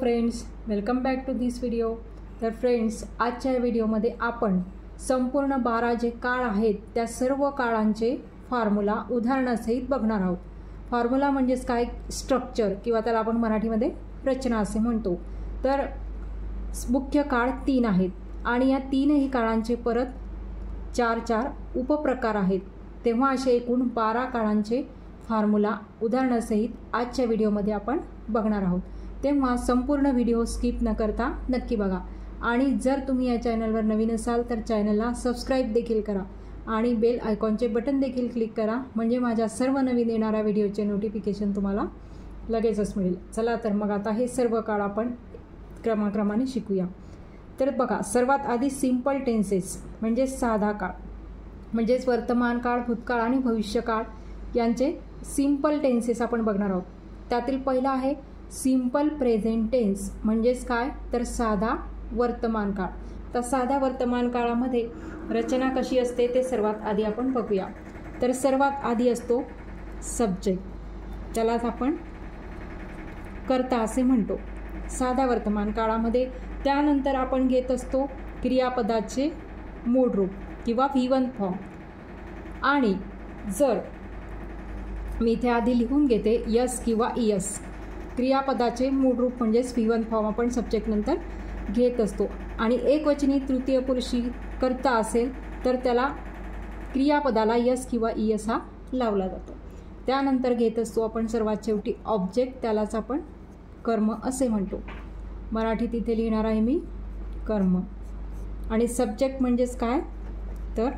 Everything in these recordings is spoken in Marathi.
Friends, welcome back to this video. तर फ्रेंड्स, आजच्या व्हिडिओमध्ये आपण संपूर्ण 12 जे काळ आहेत त्या सर्व काळांचे फॉर्म्युला उदाहरणासहित बघणार आहोत। फॉर्म्युला म्हणजेच काय, स्ट्रक्चर किंवा त्याला आपण मराठीमध्ये रचना असे म्हणतो। तर मुख्य काळ 3 आहेत आणि या तीनही काळांचे परत 4 उपप्रकार आहेत। तेव्हा असे एकूण 12 काळांचे फॉर्म्युला उदाहरणासहित आजच्या व्हिडिओमध्ये आपण बघणार आहोत। तेव्हा संपूर्ण व्हिडिओ स्किप न करता नक्की बघा आणि जर तुम्ही या चॅनलवर नवीन असाल तर चॅनलला सबस्क्राइब देखील करा आणि बेल आयकॉनचे बटन देखील क्लिक करा, म्हणजे माझ्या सर्व नवीन येणाऱ्या व्हिडिओचे नोटिफिकेशन तुम्हाला लगेचच मिळेल। चला तर मग आता हे सर्व काळ आपण क्रमाक्रमाने शिकूया। तर बघा, सर्वात आधी सिंपल टेन्सेस म्हणजे साधा काळ, म्हणजेच वर्तमान काळ, भूतकाळ आणि भविष्यकाळ यांचे सिंपल टेन्सेस आपण बघणार आहोत। त्यातील पहिला आहे सिंपल प्रेझेंट टेन्स, म्हणजेच काय तर साधा वर्तमान काळ। तर साध्या वर्तमान काळामध्ये रचना कशी असते ते सर्वात आधी आपण बघूया। तर सर्वात आधी असतो सब्जेक्ट, त्यालाच आपण कर्ता असे म्हणतो साध्या वर्तमान काळामध्ये। त्यानंतर आपण घेत असतो क्रियापदाचे मूळ रूप किंवा V1 फॉर्म, आणि जर मी इथे आधी लिहून घेते यस किंवा इयस, क्रियापदाचे मूळ रूप म्हणजेच V1 फॉर्म आपण सब्जेक्ट नंतर घेत असतो। आणि एकवचनी तृतीय पुरुषी कर्ता असेल तर त्याला क्रियापदाला यस किंवा इयस हा लावला जातो। त्यानंतर घेत असतो आपण सर्वात शेवटी ऑब्जेक्ट, त्यालाच आपण कर्म असे म्हणतो। मराठीत इथे लिहिणार आहे मी कर्म। आणि सब्जेक्ट म्हणजेच काय तर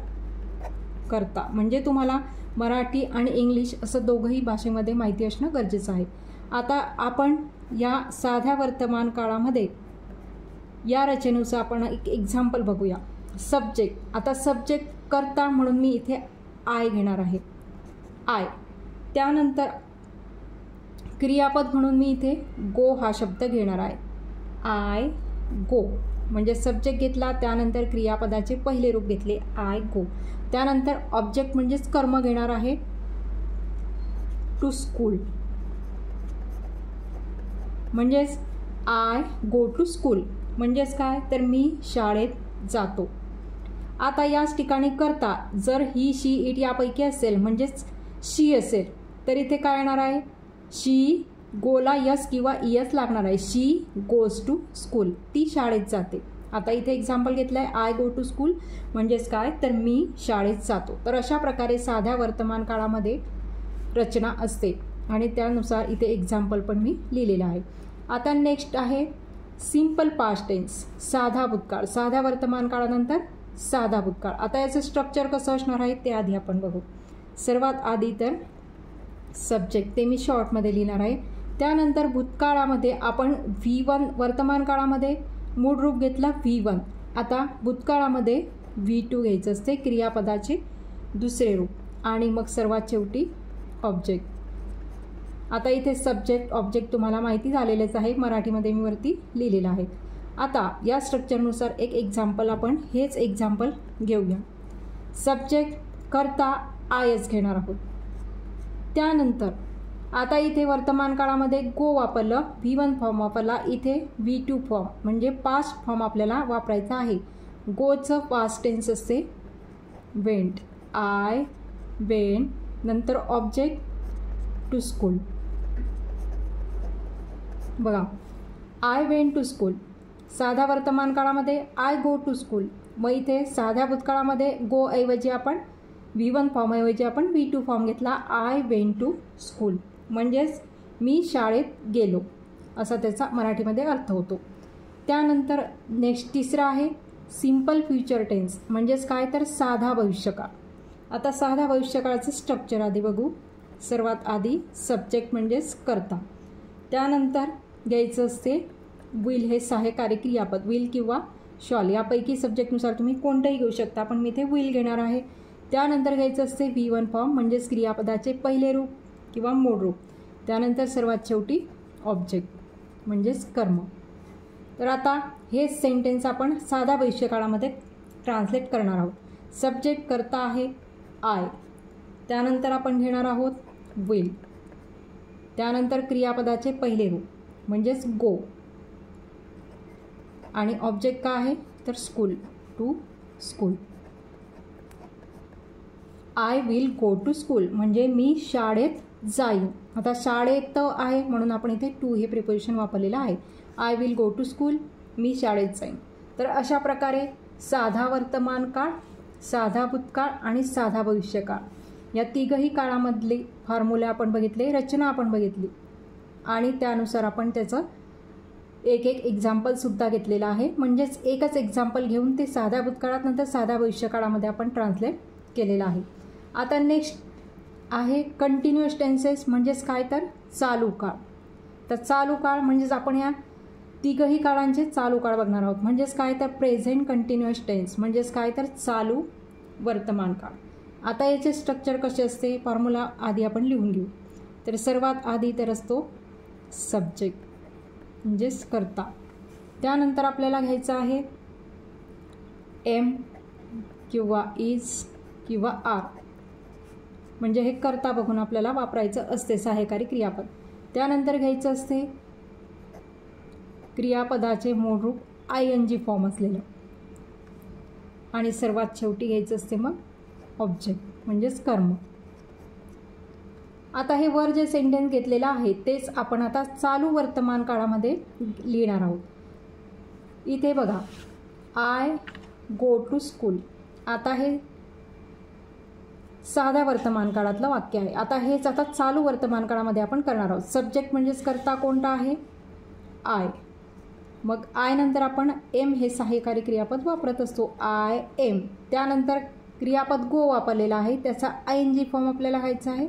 कर्ता, म्हणजे तुम्हाला मराठी आणि इंग्लिश असं दोघंही भाषेमध्ये माहिती असणं गरजेचं आहे। आता आपण या साध्या वर्तमान काळामध्ये या रचनेनुसार आपण एक एक्झाम्पल बघूया। सब्जेक्ट, आता सब्जेक्ट कर्ता म्हणून मी इथे आय घेणार आहे, आय। त्यानंतर क्रियापद म्हणून मी इथे गो हा शब्द घेणार आहे, आय गो। म्हणजे सब्जेक्ट घेतला, त्यानंतर क्रियापदाचे पहिले रूप घेतले आय गो। त्यानंतर ऑब्जेक्ट म्हणजेच कर्म घेणार आहे टू स्कूल, म्हणजेच आय गो टू स्कूल, म्हणजेच काय तर मी शाळेत जातो। आता याच ठिकाणी करता जर ही, शी, इट यापैकी असेल, म्हणजेच शी असेल, तर इथे काय येणार आहे शी गोला यस किंवा इयस लागणार आहे, शी गोज टू स्कूल, ती शाळेत जाते। आता इथे एक्झाम्पल घेतलं आहे आय गो टू स्कूल, म्हणजेच काय तर मी शाळेत जातो। तर अशा प्रकारे साध्या वर्तमान काळामध्ये रचना असते आणि त्यानुसार इथे एक्झाम्पल पण मी लिहिलेलं आहे। आता नेक्स्ट आहे सिंपल पास्ट टेन्स, साधा भूतकाळ। साध्या वर्तमान काळानंतर साधा भूतकाळ। आता याचं स्ट्रक्चर कसं असणार आहे ते आधी आपण बघू। सर्वात आधी तर सब्जेक्ट, ते मी शॉर्टमध्ये लिहिणार आहे। त्यानंतर भूतकाळामध्ये आपण V1, वर्तमान काळामध्ये मूळ रूप घेतला V1, आता भूतकाळामध्ये V2 घ्यायचं असते, क्रियापदाचे दुसरे रूप, आणि मग सर्वात शेवटी ऑब्जेक्ट। आता इथे सब्जेक्ट ऑब्जेक्ट तुम्हाला माहिती झालेलंच आहे, मराठीमध्ये मी वरती लिहिलेलं आहे। आता या स्ट्रक्चरनुसार एक एक्झाम्पल आपण हेच एक्झाम्पल घेऊया। सब्जेक्ट कर्ता आयच घेणार आहोत। त्यानंतर आता इथे वर्तमान काळामध्ये गो वापरलं, V1 फॉर्म वापरला, इथे V2 फॉर्म म्हणजे पास्ट फॉर्म आपल्याला वापरायचा आहे। गोचं पास्ट टेन्स असते वेंट, आय वेंट, नंतर ऑब्जेक्ट टू स्कूल। बघा, आय वेंट टू स्कूल साध्या वर्तमान काळामध्ये आय गो टू स्कूल, मग इथे साध्या भूतकाळामध्ये गो ऐवजी आपण V1 फॉर्म ऐवजी आपण V2 फॉर्म घेतला, आय वेंट टू स्कूल, म्हणजेच मी शाळेत गेलो असा त्याचा मराठीमध्ये अर्थ होतो। त्यानंतर नेक्स्ट तिसरा आहे सिंपल फ्युचर टेन्स, म्हणजेच काय तर साधा भविष्यकाळ। आता साध्या भविष्यकाळाचं स्ट्रक्चर आधी बघू। सर्वात आधी सब्जेक्ट म्हणजेच कर्ता, त्यानंतर घ्यायचं असते विल, हे सहाय्यकारी क्रियापद, विल किंवा शॉल यापैकी सब्जेक्टनुसार तुम्ही कोणतंही घेऊ शकता, पण मी इथे विल घेणार आहे। त्यानंतर घ्यायचं असते V1 फॉर्म, म्हणजेच क्रियापदाचे पहिले रूप किंवा मूळ रूप, त्यानंतर सर्वात शेवटी ऑब्जेक्ट म्हणजेच कर्म। तर आता हे सेंटेन्स आपण साध्या भविष्यकाळामध्ये ट्रान्सलेट करणार आहोत। सब्जेक्ट कर्ता आहे आय, त्यानंतर आपण घेणार आहोत विल, त्यानंतर क्रियापदाचे पहिले रूप म्हणजेच गो, आणि ऑब्जेक्ट काय आहे तर school, to school. I will go to school म्हणजे मी शाळेत जाईन. आता शाळेत आहे म्हणून आपण इथे टू हे प्रिपोजिशन वापरलेलं आहे. I will go to school, मी शाळेत जाईन. तर अशा प्रकारे साधा वर्तमान काळ, साधा भूतकाळ आणि साधा भविष्यकाळ या तिघही काळामधले फॉर्म्युले आपण बघितले, रचना आपण बघितली आणि त्यानुसार आपण त्याचं एक एक्झाम्पलसुद्धा घेतलेलं आहे. म्हणजेच एकच एक्झाम्पल घेऊन ते साध्या भूतकाळात नंतर साध्या भविष्यकाळामध्ये आपण ट्रान्सलेट केलेलं आहे. आता नेक्स्ट आहे कंटिन्युअस टेन्सेस म्हणजेच काय तर चालू काळ. तर चालू काळ म्हणजेच आपण या तिघही काळांचे चालू काळ बघणार आहोत. म्हणजेच काय तर प्रेझेंट कंटिन्युअस टेन्स म्हणजेच काय तर चालू वर्तमान काळ. आता याचे स्ट्रक्चर कसे असते फॉर्म्युला आधी आपण लिहून घेऊ. तर सर्वात आधी तर असतो सब्जेक्ट म्हणजेच कर्ता. त्यानंतर आपल्याला घ्यायचं आहे एम किंवा इज किंवा आर म्हणजे हे कर्ता बघून आपल्याला वापरायचं असते सहाय्यकारी क्रियापद. त्यानंतर घ्यायचं असते क्रियापदाचे मूळ रूप ING फॉर्म असलेलं आणि सर्वात शेवटी घ्यायचं असते मग ऑब्जेक्ट म्हणजेच कर्म. आता हे वर जे सेंटेन्स घेतलेलं आहे तेच आपण आता चालू वर्तमान काळामध्ये लिहिणार आहोत. इथे बघा आय गो टू स्कूल. आता हे साध्या वर्तमान काळातलं वाक्य आहे. आता हेच आता चालू वर्तमान काळामध्ये आपण करणार आहोत. सब्जेक्ट म्हणजेच कर्ता कोणता आहे आय. मग आय नंतर आपण एम हे सहाय्यकारी क्रियापद वापरत असतो आय एम. त्यानंतर क्रियापद गो वापरलेला आहे त्याचा ING फॉर्म आपल्याला घ्यायचा आहे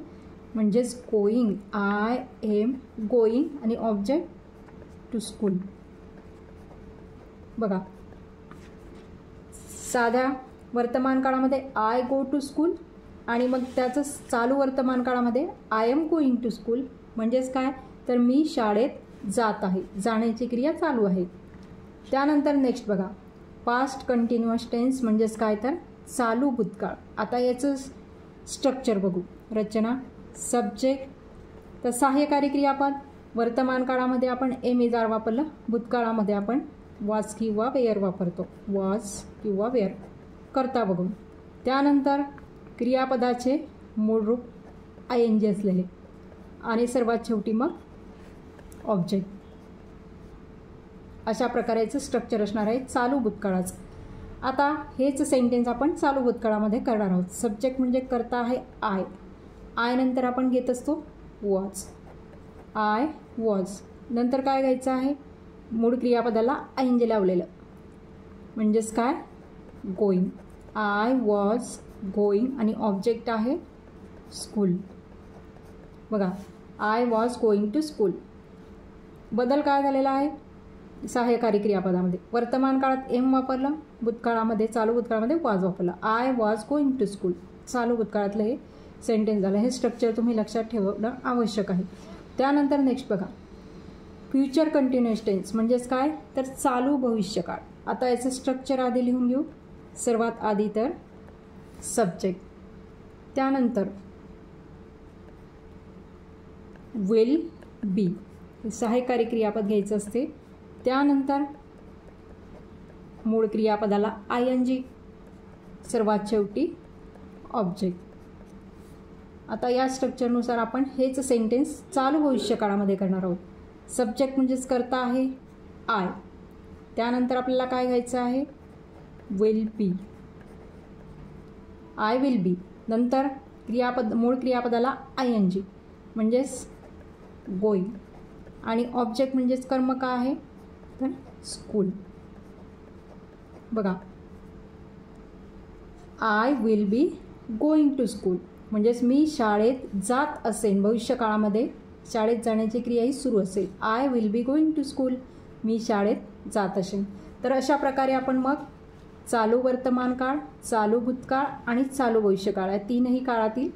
म्हणजेच गोईंग. आय एम गोईंग आणि ऑब्जेक्ट टू स्कूल. बघा साध्या वर्तमान काळामध्ये आय गो टू स्कूल आणि मग त्याचं चालू वर्तमान काळामध्ये I am going to school म्हणजेच काय तर मी शाळेत जात आहे, जाण्याची क्रिया चालू आहे. त्यानंतर नेक्स्ट बघा पास्ट कंटिन्युअस टेन्स म्हणजेच काय तर चालू भूतकाळ. आता याचं स्ट्रक्चर बघू. रचना सब्जेक्ट तर सहाय्यकारी क्रियापद. वर्तमान काळामध्ये आपण एम इज आर वापरलं, भूतकाळामध्ये आपण वॉज किंवा वेअर वापरतो, वॉज किंवा वेअर कर्ता बघून. त्यानंतर क्रियापदाचे मूळ रूप ING असलेले आणि सर्वात शेवटी मग ऑब्जेक्ट. अशा प्रकारेचं स्ट्रक्चर असणार आहे चालू भूतकाळाचं. आता हेच सेंटेन्स आपण चालू भूतकाळामध्ये करणार आहोत. सब्जेक्ट म्हणजे कर्ता आहे आय. आय नंतर आपण घेत असतो वॉज, आय वॉज. नंतर काय घ्यायचं आहे मूळ क्रियापदाला ING लावलेलं म्हणजेच काय गोईंग. आय वॉज गोईंग आणि ऑब्जेक्ट आहे स्कूल. बघा I was going to school. बदल काय झालेला आहे सहाय्यकारी क्रियापदामध्ये. वर्तमान काळात एम वापरलं, भूतकाळामध्ये चालू भूतकाळामध्ये वॉज वापरलं. I was going to school चालू भूतकाळातलं हे सेंटेन्स झालं. हे स्ट्रक्चर तुम्ही लक्षात ठेवणं आवश्यक आहे. त्यानंतर नेक्स्ट बघा फ्युचर कंटिन्युअस टेन्स म्हणजेच काय तर चालू भविष्यकाळ. आता याचं स्ट्रक्चर आधी लिहून घेऊ. सर्वात आधी तर सब्जेक्ट, त्यानंतर विल बी सहाय्यकारी क्रियापद घ्यायचं असते. त्यानंतर मूळ क्रियापदाला ING, सर्वात शेवटी ऑब्जेक्ट. आता या स्ट्रक्चरनुसार आपण हेच सेंटेन्स चालू भविष्यकाळामध्ये करणार आहोत. सब्जेक्ट म्हणजेच कर्ता आहे आय. त्यानंतर आपल्याला काय घ्यायचं आहे will be, I will be. नंतर क्रियापद मूळ क्रियापदाला ING म्हणजेच गोईंग आणि ऑब्जेक्ट म्हणजेच कर्म काय आहे तर स्कूल. बघा I will be going to school म्हणजेच मी शाळेत जात असेन. भविष्यकाळामध्ये शाळेत जाण्याची क्रिया ही सुरू असेल. I will be going to school मी शाळेत जात असेन. तर अशा प्रकारे आपण मग चालू वर्तमान काळ, चालू भूतकाळ आणि चालू भविष्यकाळ या तीनही काळातील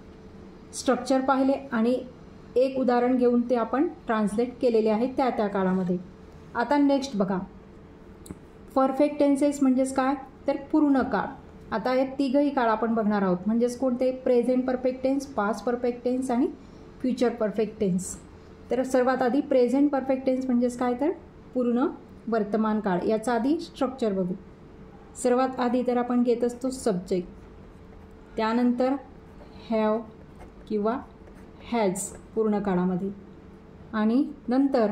स्ट्रक्चर पाहिले आणि एक उदाहरण घेऊन ते आपण ट्रान्सलेट केलेले आहे त्या त्या काळामध्ये. आता नेक्स्ट बघा परफेक्ट टेन्सेस म्हणजेच काय तर पूर्ण काळ. आता हे तिघही काळ आपण बघणार आहोत म्हणजेच कोणते present perfect tense, past perfect tense आणि फ्युचर परफेक्ट टेन्स. तर सर्वात आधी प्रेझेंट परफेक्ट टेन्स म्हणजेच काय तर पूर्ण वर्तमान काळ. याचा आधी स्ट्रक्चर बघू. सर्वात आधी तर आपण घेत असतो सब्जेक्ट, त्यानंतर हॅव किंवा हॅज पूर्ण काळामध्ये, आणि नंतर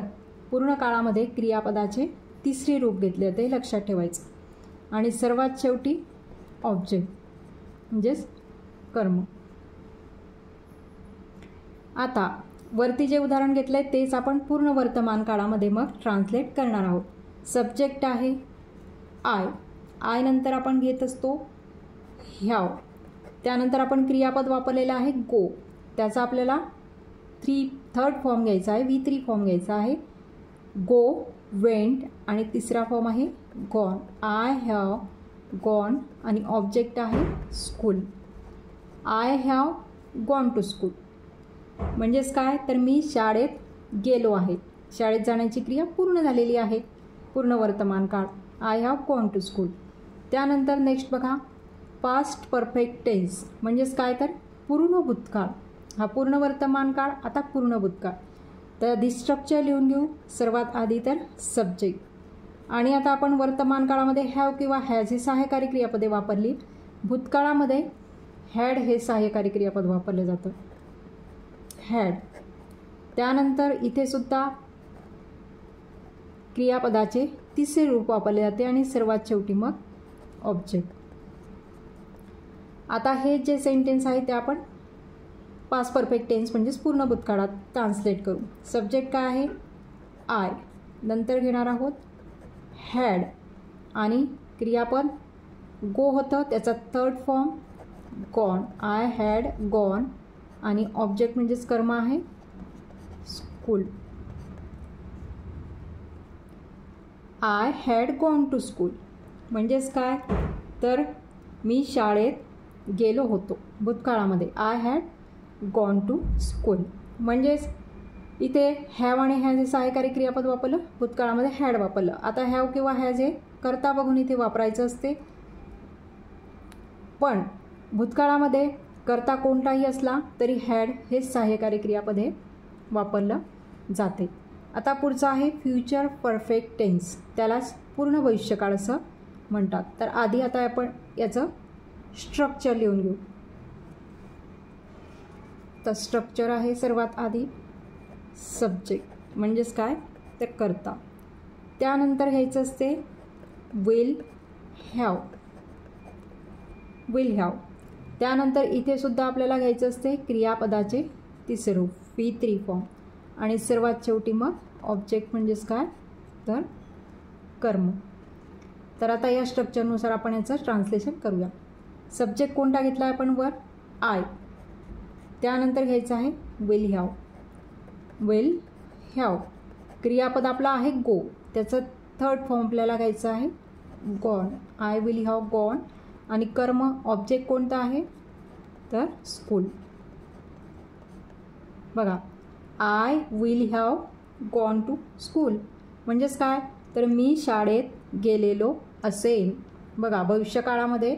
पूर्ण काळामध्ये क्रियापदाचे तिसरे रूप घेतले जाते, लक्षात ठेवायचं. आणि सर्वात शेवटी ऑब्जेक्ट म्हणजेच कर्म. आता वरती जे उदाहरण घेतलं आहे तेच आपण पूर्ण वर्तमान काळामध्ये मग ट्रान्सलेट करणार आहोत. सब्जेक्ट आहे आय नंतर आपण घेत असतो हॅव, त्यानंतर आपण क्रियापद वापरलेलं आहे गो, त्याचा आपल्याला थर्ड फॉर्म घ्यायचा आहे, V3 फॉर्म घ्यायचा आहे. गो, वेंट, आणि तिसरा फॉर्म आहे गॉन. आय हॅव गॉन, आणि ऑब्जेक्ट आहे school. I have gone to school म्हणजेच काय, तर मी शाळेत गेलो आहे. शाळेत जाण्याची क्रिया पूर्ण झालेली आहे, पूर्ण वर्तमान काळ. I have gone to school. त्यानंतर नेक्स्ट बघा, पास्ट परफेक्ट टेन्स म्हणजेच काय, तर पूर्ण भूतकाळ. हा पूर्ण वर्तमान काळ, आता पूर्ण भूतकाळ. तर आधी स्ट्रक्चर लिहून घेऊ. सर्वात आधी तर सब्जेक्ट, आणि आता आपण वर्तमान काळामध्ये हॅव किंवा हॅज ही सहाय्यकारी क्रियापदे वापरली. भूतकाळामध्ये हॅड हे सहाय्यकारी क्रियापद वापरलं जातं, हॅड. त्यानंतर इथे सुद्धा क्रियापदाचे तिसरे रूप वापरले जाते, आणि सर्वात शेवटी मग ऑब्जेक्ट. आता हे जे सेंटेन्स आहे ते आपण पास्ट परफेक्ट टेन्स म्हणजेच पूर्ण भूतकाळात ट्रान्सलेट करू. सब्जेक्ट काय आहे आय, नंतर घेणार आहोत हॅड, आणि क्रियापद गो होतं, त्याचा third form gone. I had gone, आणि ऑब्जेक्ट म्हणजेच कर्म आहे school. I had gone to school म्हणजेच काय, तर मी शाळेत गेलो होतो भूतकाळामध्ये. I had gone to school म्हणजेच इथे हॅव आणि हॅज हे सहाय्यकारी क्रियापद वापरलं, भूतकाळामध्ये हॅड वापरलं. आता हॅव किंवा हॅज हे करता बघून इथे वापरायचं असते, पण भूतकाळामध्ये करता कोणताही असला तरी हॅड हे सहाय्यकारी क्रियापद हे वापरलं जाते. आता पुढचं आहे फ्युचर परफेक्ट टेन्स, त्यालाच पूर्ण भविष्यकाळ असं म्हणतात. तर आधी आता आपण याचं स्ट्रक्चर लिहून घेऊ. तर स्ट्रक्चर आहे सर्वात आधी सब्जेक्ट म्हणजेच काय, तर करता. त्यानंतर घ्यायचं असते विल हॅव, विल हॅव. त्यानंतर इथे सुद्धा आपल्याला घ्यायचं असते क्रियापदाचे तिसरे रूप V3 फॉर्म, आणि सर्वात शेवटी मग ऑब्जेक्ट म्हणजेच काय, तर कर्म. तर आता या स्ट्रक्चरनुसार आपण याचं ट्रान्सलेशन करूया. सब्जेक्ट कोणता घेतला आहे आपण वर, आय. त्यानंतर घ्यायचं आहे विल हॅव, विल हॅव. क्रियापद आपला आहे गो, त्याचं थर्ड फॉर्म आपल्याला घ्यायचं आहे gone. I will have gone, आणि कर्म ऑब्जेक्ट कोणता आहे, तर स्कूल. बघा, I will have gone to school म्हणजेच काय, तर मी शाळेत गेलेलो असेन. बघा, भविष्यकाळामध्ये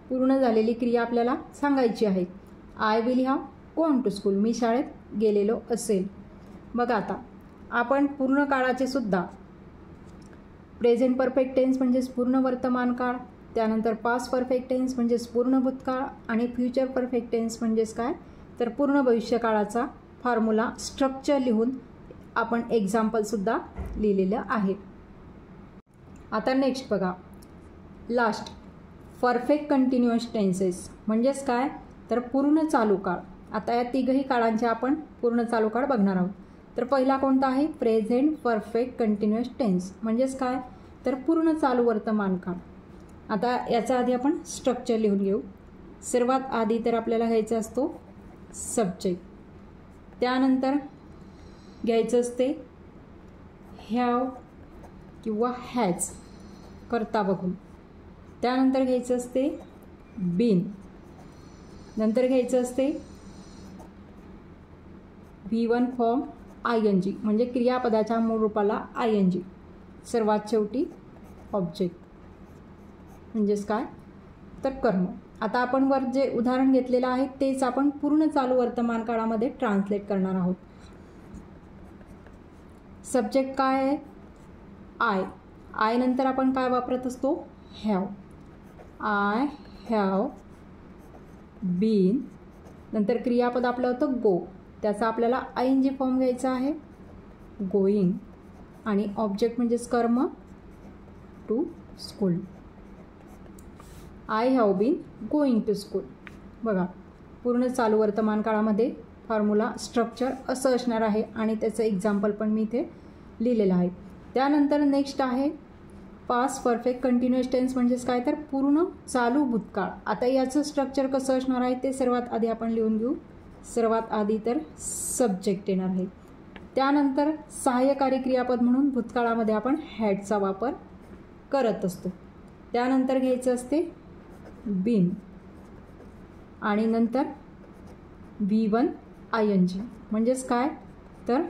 पूर्ण झालेली क्रिया आपल्याला सांगायची आहे. I will have gone to school, मी शाळेत गेलेलो असेल. बघा, आता आपण पूर्ण काळाचे सुद्धा प्रेझेंट परफेक्ट टेन्स म्हणजेच पूर्ण वर्तमान काळ, त्यानंतर पास्ट परफेक्ट टेन्स म्हणजेच पूर्ण भूतकाळ, आणि फ्युचर परफेक्ट टेन्स म्हणजेच काय, तर पूर्ण भविष्यकाळाचा फॉर्म्युला स्ट्रक्चर लिहून आपण एक्झाम्पलसुद्धा लिहिलेलं आहे. आता नेक्स्ट बघा, लास्ट परफेक्ट कंटिन्युअस टेन्सेस म्हणजेच काय, तर पूर्ण चालू काळ. आता या तिघही काळांचे आपण पूर्ण चालू काळ बघणार आहोत. तर पहिला कोणता आहे, प्रेझेंट परफेक्ट कंटिन्युअस टेन्स म्हणजेच काय, तर पूर्ण चालू वर्तमान काळ. आता याचा आधी आपण स्ट्रक्चर लिहून घेऊ. सर्वात आधी तर आपल्याला घ्यायचा असतो सब्जेक्ट, त्यानंतर घ्यायचं असते हॅव किंवा हॅज करता बघून, त्यानंतर घ्यायचं असते बीन, नंतर घ्यायचं असते V1 फॉर्म ING म्हणजे क्रियापदाच्या मूळ रूपाला ING, सर्वात शेवटी ऑब्जेक्ट म्हणजेच काय, तर कर्म. आता आपण वर जे उदाहरण घेतलेलं आहे तेच आपण पूर्ण चालू वर्तमान काळामध्ये ट्रान्सलेट करणार आहोत. सब्जेक्ट काय आहे, आय. आय नंतर आपण काय वापरत असतो? हॅव. I have been. नंतर क्रियापद आपलं होतं गो, त्याचा आपल्याला आयएनजी फॉर्म घ्यायचा आहे, गोईंग. आणि ऑब्जेक्ट म्हणजेच कर्म, to school. I have been going to school. बघा, पूर्ण चालू वर्तमान काळामध्ये फॉर्म्युला स्ट्रक्चर असं असणार आहे आणि त्याचं एक्झाम्पल पण मी इथे लिहिलेलं आहे. त्यानंतर नेक्स्ट आहे पास्ट परफेक्ट कंटिन्युअस टेन्स म्हणजेच काय तर पूर्ण चालू भूतकाळ. आता याचं स्ट्रक्चर कसं असणार आहे ते सर्वात आधी आपण लिहून घेऊ. सर्वात आधी तर सब्जेक्ट येणार आहे. त्यानंतर सहाय्यकारी क्रियापद म्हणून भूतकाळामध्ये आपण हॅडचा वापर करत असतो. त्यानंतर घ्यायचं असते बीन आणि नंतर V1 ING म्हणजेच काय तर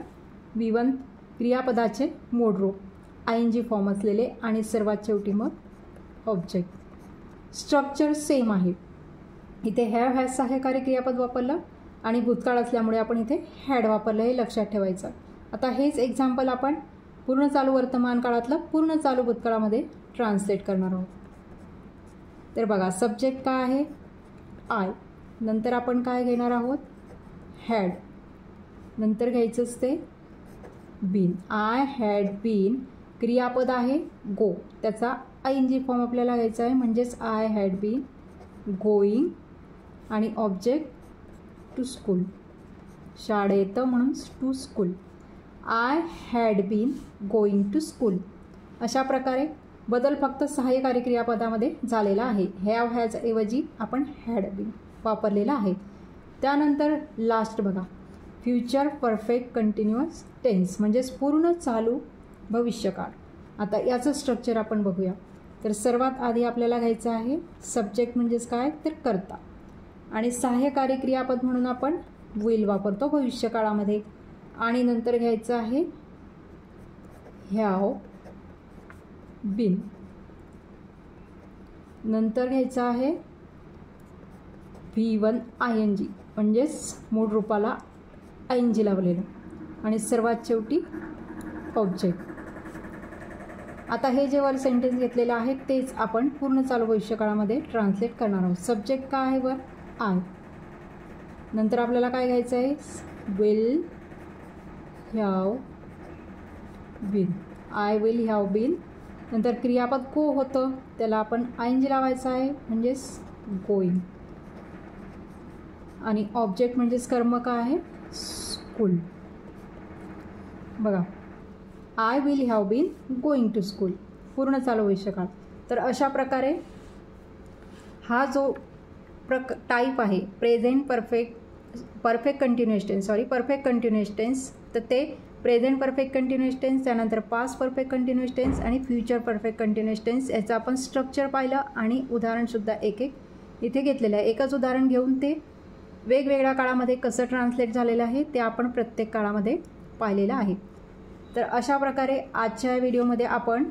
V1 क्रियापदाचे मोड रूप, ING फॉर्म असलेले आणि सर्वात शेवटी मग ऑब्जेक्ट. स्ट्रक्चर सेम आहे. इथे हॅव सहाय्यकारी क्रियापद वापरलं आणि भूतकाळ असल्यामुळे आपण इथे हॅड वापरलं, हे लक्षात ठेवायचं. आता हेच एक्झाम्पल आपण पूर्ण चालू वर्तमान काळातलं पूर्ण चालू भूतकाळामध्ये ट्रान्सलेट करणार आहोत. तर बघा, सब्जेक्ट काय आहे? आय. नंतर आपण काय घेणार आहोत? हॅड. नंतर घ्यायचं असते बीन. I had bin. क्रियापद आहे गो, त्याचा ING फॉर्म आपल्याला घ्यायचा आहे म्हणजेच आय हॅड बीन गोईंग. आणि ऑब्जेक्ट टू स्कूल, शाळेत म्हणून to school. I had been going to school. अशा प्रकारे बदल फक्त सहाय्यकारी क्रियापदामध्ये झालेला आहे. हॅव हॅज ऐवजी आपण हॅड बीन वापरलेला आहे. त्यानंतर लास्ट बघा, फ्युचर परफेक्ट कंटिन्युअस टेन्स म्हणजेच पूर्ण चालू भविष्यकाळ. आता याचं स्ट्रक्चर आपण बघूया. तर सर्वात आधी आपल्याला घ्यायचं आहे सब्जेक्ट म्हणजेच काय तर कर्ता, आणि सहाय्यकारी क्रियापद म्हणून आपण विल वापरतो भविष्यकाळामध्ये. आणि नंतर घ्यायचं आहे हॅव बीन. नंतर घ्यायचं आहे V1 ING म्हणजेच मूळ रूपाला ING लावलेलं, आणि सर्वात शेवटी ऑब्जेक्ट. आता हे जे वर सेंटेन्स घेतलेलं आहे तेच आपण पूर्ण चालू भविष्यकाळामध्ये ट्रान्सलेट करणार आहोत. सब्जेक्ट काय आहे वर? आय. नंतर आपल्याला काय घ्यायचं आहे? Will have been. I will have been. नंतर क्रियापद गो होतं, त्याला आपण ING लावायचं आहे म्हणजेच गोईंग. आणि ऑब्जेक्ट म्हणजेच कर्म काय आहे? स्कूल. बघा, I will have been going to school, पूर्ण चालू भविष्यकाळ. तर अशा प्रकारे हा जो टाईप आहे प्रेझेंट परफेक्ट कंटिन्युअस टेन्स, तर ते प्रेझेंट परफेक्ट कंटिन्युअस टेन्स, त्यानंतर पास्ट परफेक्ट कंटिन्युअस टेन्स आणि फ्युचर परफेक्ट कंटिन्युअस टेन्स याचं आपण स्ट्रक्चर पाहिलं आणि उदाहरणसुद्धा एक इथे घेतलेलं आहे. एकच उदाहरण घेऊन ते वेगवेगळ्या काळामध्ये कसं ट्रान्सलेट झालेलं आहे ते आपण प्रत्येक काळामध्ये पाहिलेलं आहे. तर अशा प्रकारे आजच्या व्हिडिओमध्ये आपण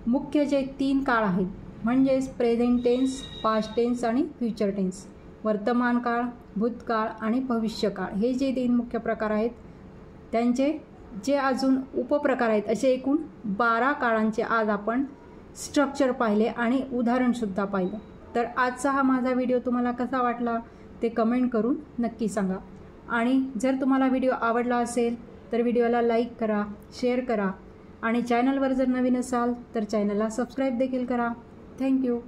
मुख्य जे 3 काळ आहेत म्हणजेच प्रेझेंट टेन्स, पास्ट टेन्स आणि फ्युचर टेन्स, वर्तमान काळ, भूतकाळ आणि भविष्यकाळ, हे जे 3 मुख्य प्रकार आहेत त्यांचे जे अजून उपप्रकार आहेत असे एकूण 12 काळांचे आज आपण स्ट्रक्चर पाहिले आणि उदाहरणसुद्धा पाहिलं. तर आजचा हा माझा व्हिडिओ तुम्हाला कसा वाटला ते कमेंट करून नक्की सांगा. आणि जर तुम्हाला व्हिडिओ आवडला असेल तर व्हिडिओला लाईक करा, शेअर करा आणि चॅनलवर जर नवीन असाल तर चॅनलला सबस्क्राईब देखील करा. थँक्यू.